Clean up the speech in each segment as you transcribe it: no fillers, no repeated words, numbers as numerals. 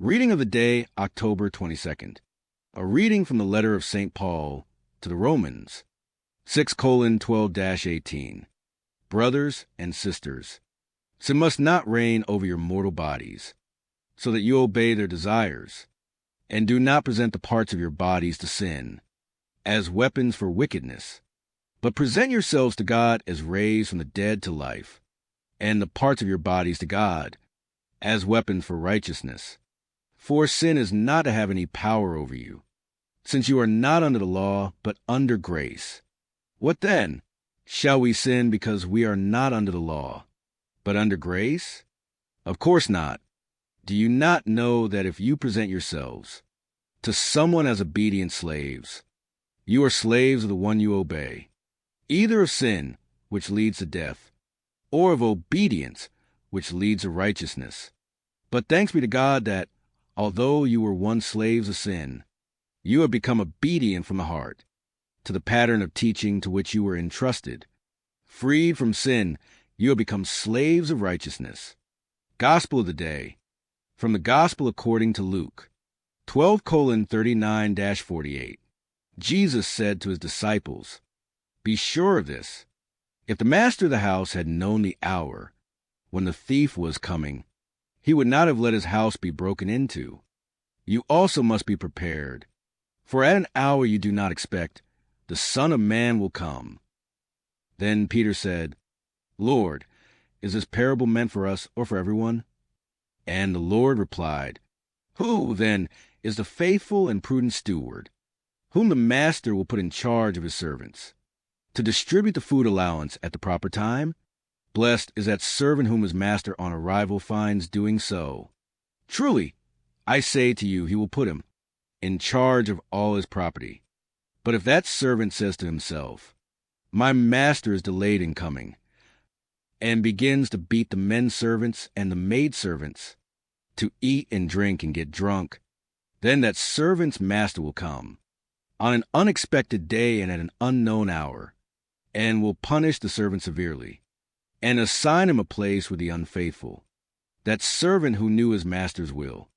Reading of the day, October 22nd. A reading from the letter of St. Paul to the Romans, 6:12-18. Brothers and sisters, sin must not reign over your mortal bodies, so that you obey their desires, and do not present the parts of your bodies to sin as weapons for wickedness, but present yourselves to God as raised from the dead to life, and the parts of your bodies to God as weapons for righteousness. For sin is not to have any power over you, since you are not under the law, but under grace. What then? Shall we sin because we are not under the law, but under grace? Of course not. Do you not know that if you present yourselves to someone as obedient slaves, you are slaves of the one you obey, either of sin, which leads to death, or of obedience, which leads to righteousness? But thanks be to God that, although you were once slaves of sin, you have become obedient from the heart to the pattern of teaching to which you were entrusted. Freed from sin, you have become slaves of righteousness. Gospel of the day, from the Gospel according to Luke, 12:39-48. Jesus said to his disciples, "Be sure of this. If the master of the house had known the hour when the thief was coming, he would not have let his house be broken into. You also must be prepared, for at an hour you do not expect, the Son of Man will come." Then Peter said, "Lord, is this parable meant for us or for everyone?" And the Lord replied, "Who, then, is the faithful and prudent steward, whom the master will put in charge of his servants, to distribute the food allowance at the proper time? Blessed is that servant whom his master on arrival finds doing so. Truly, I say to you, he will put him in charge of all his property. But if that servant says to himself, 'My master is delayed in coming,' and begins to beat the men servants and the maid servants, to eat and drink and get drunk, then that servant's master will come on an unexpected day and at an unknown hour, and will punish the servant severely, and assign him a place with the unfaithful. That servant who knew his master's will,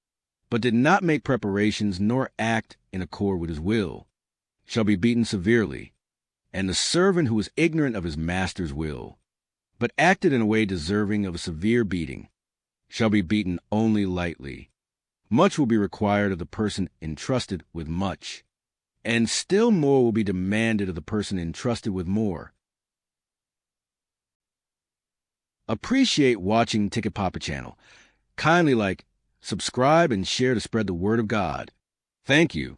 but did not make preparations nor act in accord with his will, shall be beaten severely. And the servant who was ignorant of his master's will, but acted in a way deserving of a severe beating, shall be beaten only lightly. Much will be required of the person entrusted with much, and still more will be demanded of the person entrusted with more. Appreciate watching Ticket Papa channel. Kindly like, subscribe, and share to spread the word of God. Thank you.